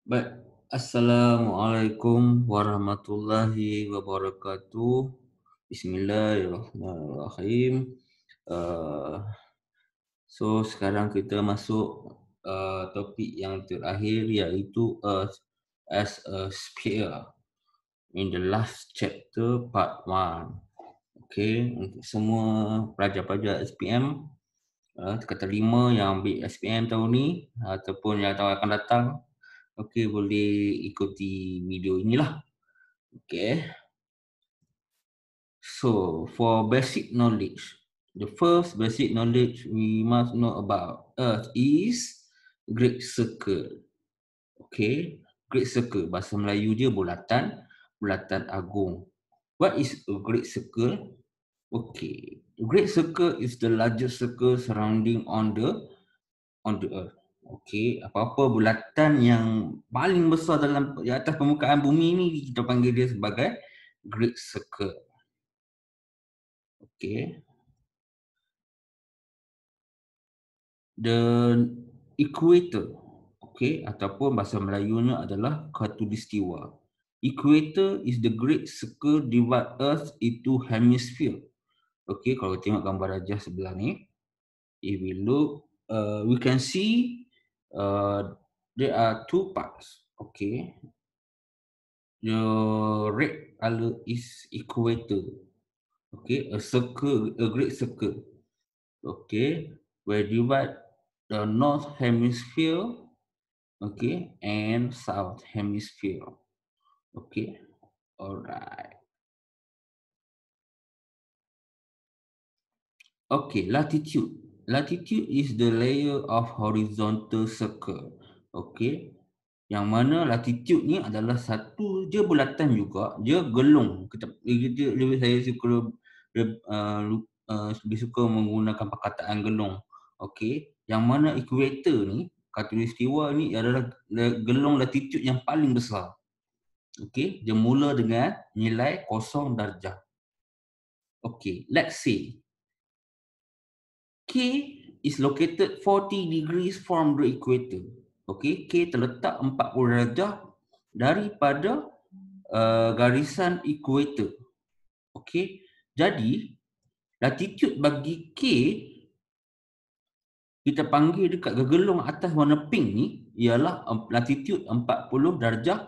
Baik, Assalamualaikum warahmatullahi wabarakatuh. Bismillahirrahmanirrahim. Uh, sekarang kita masuk topik yang terakhir, iaitu Earth as a Sphere in the last chapter part 1. Okay, untuk semua pelajar-pelajar SPM kata 5 yang ambil SPM tahun ni ataupun yang tahun akan datang, okey, boleh ikuti video inilah. Okay. So, for basic knowledge, the first basic knowledge we must know about Earth is great circle. Okay. Great circle, bahasa Melayu dia bulatan, bulatan agung. What is a great circle? Okay. Great circle is the largest circle surrounding on the Earth. Okey, apa-apa bulatan yang paling besar di atas permukaan bumi ni kita panggil dia sebagai great circle. Okey. The equator, okey, ataupun bahasa Melayunya adalah khatulistiwa. Equator is the great circle divide Earth into hemisphere. Okey, kalau tengok gambar rajah sebelah ni, if we look, we can see there are two parts. Okay, the red color is equator. Okay, a circle, a great circle. Okay, where divide the north hemisphere, okay, and south hemisphere. Okay, alright. Okay, latitude. Latitude is the layer of horizontal circle. Okay, yang mana latitude ni adalah satu je bulatan juga, dia gelung. Saya suka lebih suka menggunakan perkataan gelung. Okey, yang mana equator ni, khatulistiwa ni adalah gelung latitude yang paling besar. Okey, dia mula dengan nilai 0 darjah. Okey, let's say K is located 40 degrees from the equator. Okey, K terletak 40 darjah daripada garisan equator. Okey, jadi latitude bagi K kita panggil dekat gegelung atas warna pink ni ialah latitude 40 darjah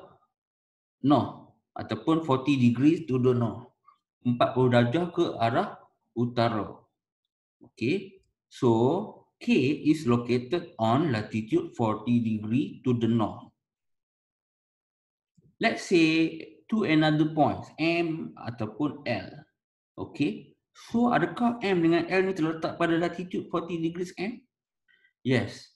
north ataupun 40 degrees to the north. 40 darjah ke arah utara. Okey, so K is located on latitude 40 degree to the north. Let's say to another point, M ataupun L. Okay, so adakah M dengan L ni terletak pada latitude 40 degrees M? Yes,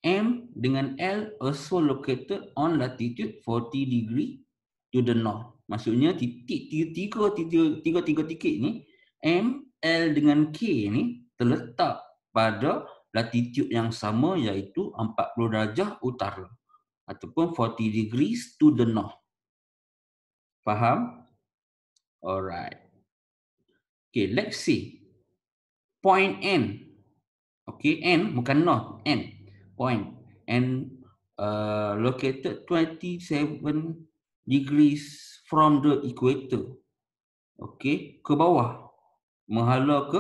M dengan L also located on latitude 40 degree to the north. Maksudnya tiga titik ni, M, L dengan K ni terletak pada latitude yang sama, iaitu 40 darjah utara ataupun 40 degrees to the north. Faham? Alright. Okay, let's see. Point N. Okay, N bukan north, N. Point N located 27 degrees from the equator. Okay, ke bawah. Menghala ke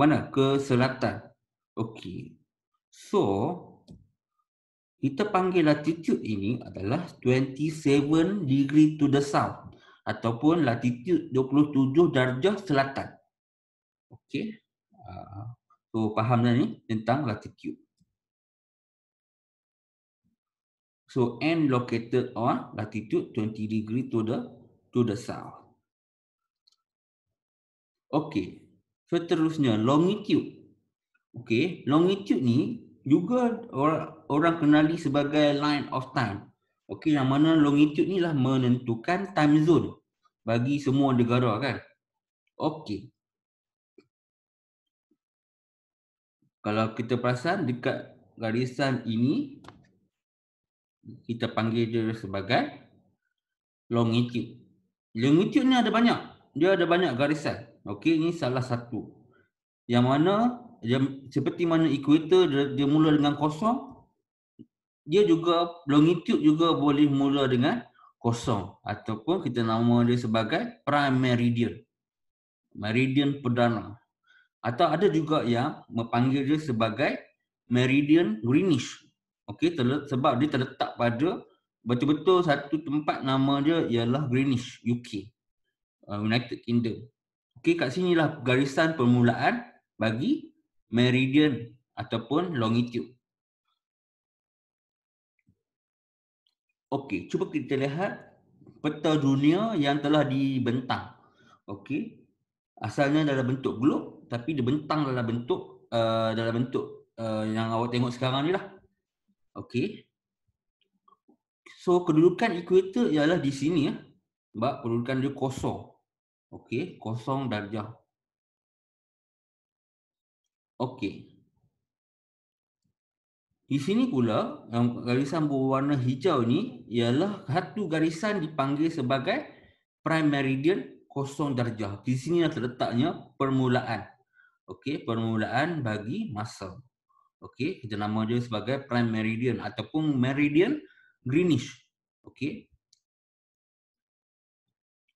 mana? Ke selatan. Okay. So, kita panggil latitude ini adalah 27 degree to the south ataupun latitude 27 darjah selatan. Okey. So faham dah ni tentang latitude. So N located on latitude 20 degree to the south. Okey. Seterusnya longitude. Okey, longitude ni juga orang kenali sebagai line of time. Okey, yang mana longitude ni lah menentukan time zone bagi semua negara kan. Okey. Kalau kita perasan dekat garisan ini, kita panggil dia sebagai longitude. Longitude ni ada banyak. Dia ada banyak garisan. Okey, ini salah satu. Yang mana seperti mana equator dia mula dengan kosong, dia juga longitude juga boleh mula dengan kosong ataupun kita nama dia sebagai prime meridian. Meridian perdana. Atau ada juga yang memanggil dia sebagai meridian Greenwich. Okey, sebab dia terletak pada betul-betul satu tempat, nama dia ialah Greenwich, UK, United Kingdom. Okey, kat sinilah garisan permulaan bagi meridian ataupun longitude. Okey, cuba kita lihat peta dunia yang telah dibentang. Okey, asalnya dalam bentuk globe tapi dibentang dalam bentuk yang awak tengok sekarang ni lah. Okey. So kedudukan ekuator ialah di sini ya. Sebab kedudukan dia kosong. Okey, kosong darjah. Okey. Di sini pula yang garisan berwarna hijau ni ialah satu garisan dipanggil sebagai prime meridian kosong darjah. Di sini terletaknya permulaan. Okey, permulaan bagi masa. Okey, kita nama dia sebagai prime meridian ataupun meridian Greenwich. Okey.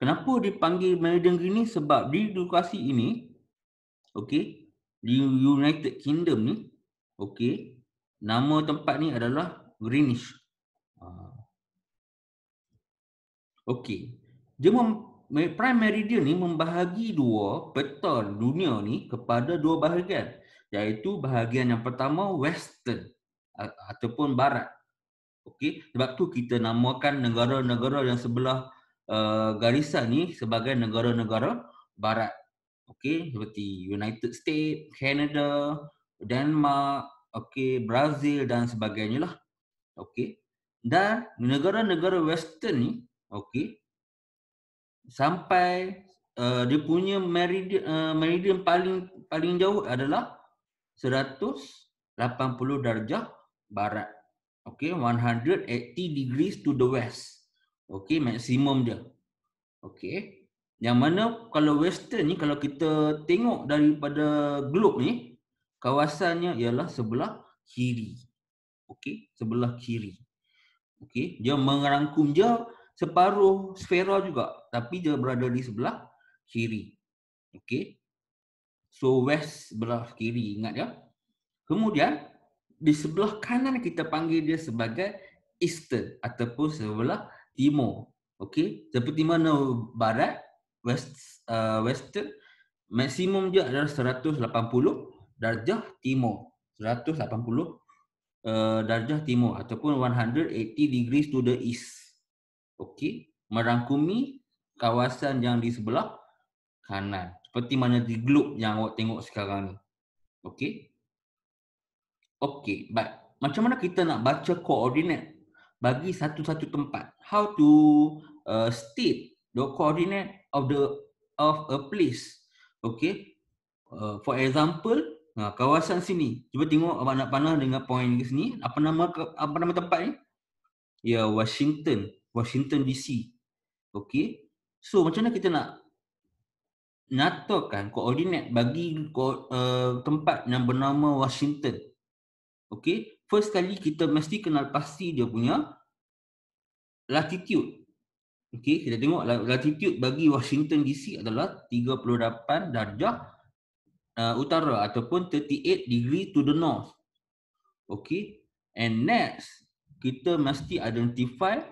Kenapa dipanggil meridian Greenwich? Sebab di lokasi ini, okey, di United Kingdom ni, okey, nama tempat ni adalah Greenwich. Okey. Dia prime meridian ni membahagi dua peta dunia ni kepada dua bahagian, iaitu bahagian yang pertama western ataupun barat. Okey, sebab tu kita namakan negara-negara yang sebelah garisan ni sebagai negara-negara barat. Okey, seperti United States, Canada, Denmark, okey, Brazil dan sebagainya lah. Okey. Dan negara-negara western ni, okey, sampai dia punya meridian paling jauh adalah 180 darjah barat. Okey, 180 degrees to the west. Okey, maksimum dia. Okey. Yang mana kalau western ni, kalau kita tengok daripada globe ni, kawasannya ialah sebelah kiri. Okey, sebelah kiri. Okey, dia merangkum dia separuh sfera juga, tapi dia berada di sebelah kiri. Okey. So west sebelah kiri, ingat ya. Kemudian di sebelah kanan kita panggil dia sebagai eastern ataupun sebelah timur. Okey, seperti mana barat, western, maksimum dia adalah 180 darjah timur. 180 darjah timur ataupun 180 degrees to the east. Okey, merangkumi kawasan yang di sebelah kanan. Seperti mana di globe yang awak tengok sekarang ni. Okey. Okey, baik. Macam mana kita nak baca koordinat bagi satu-satu tempat? How to state the coordinate of a place? Okey. For example, kawasan sini. Cuba tengok abang nak panah dengan point di sini. Apa nama tempat ni? Ya, Washington DC. Okey. So macam mana kita nak nyatakan koordinat bagi tempat yang bernama Washington? Okey, first kali kita mesti kenal pasti dia punya latitude. Okey, kita tengok latitude bagi Washington DC adalah 38 darjah utara ataupun 38 degree to the north. Okey, and next kita mesti identify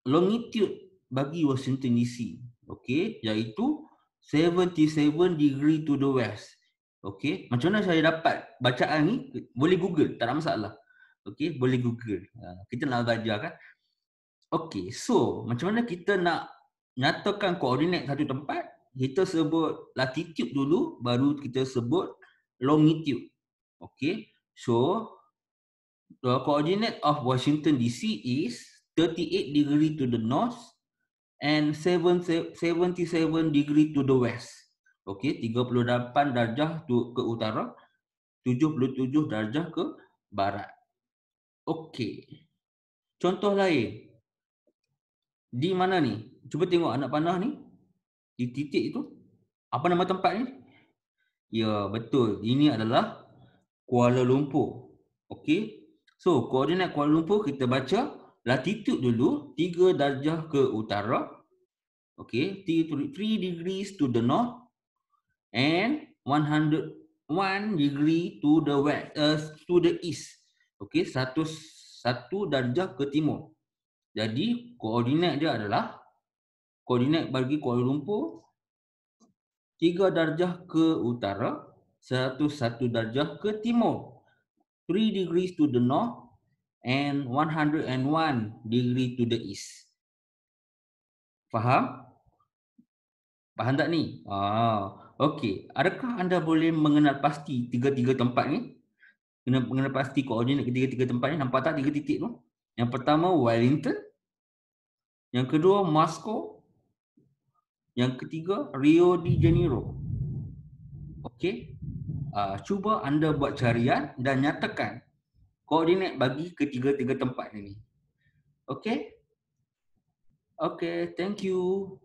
longitude bagi Washington DC. Okey, iaitu 77 degree to the west. Okey, macam mana saya dapat bacaan ni? Boleh Google, tak ada masalah. Okey, boleh Google. Kita nak belajar kan? Okey, so macam mana kita nak nyatakan koordinat satu tempat? Kita sebut latitude dulu, baru kita sebut longitude. Okey, so the coordinate of Washington DC is 38 degree to the north and 77 degree to the west. Okey, 38 darjah ke utara, 77 darjah ke barat. Okey. Contoh lain. Di mana ni? Cuba tengok anak panah ni. Di titik itu. Apa nama tempat ni? Ya, betul. Ini adalah Kuala Lumpur. Okey. So, koordinat Kuala Lumpur kita baca latitude dulu 3 darjah ke utara. Okey, 3 degrees to the north and 101 degree to the west, to the east. Okey, satu darjah ke timur. Jadi, koordinat dia adalah koordinat bagi Kuala Lumpur 3 darjah ke utara, 101 darjah ke timur. 3 degrees to the north and 101 degree to the east. Faham? Faham tak ni? Okey. Adakah anda boleh mengenal pasti tiga-tiga tempat ni? Mengenal pasti koordinat ketiga-tiga tempat ni. Nampak tak tiga titik tu? Yang pertama Wellington, yang kedua Moscow, yang ketiga Rio de Janeiro. Okey. Cuba anda buat carian dan nyatakan koordinat bagi ketiga-tiga tempat ini. Okey? Okey, thank you.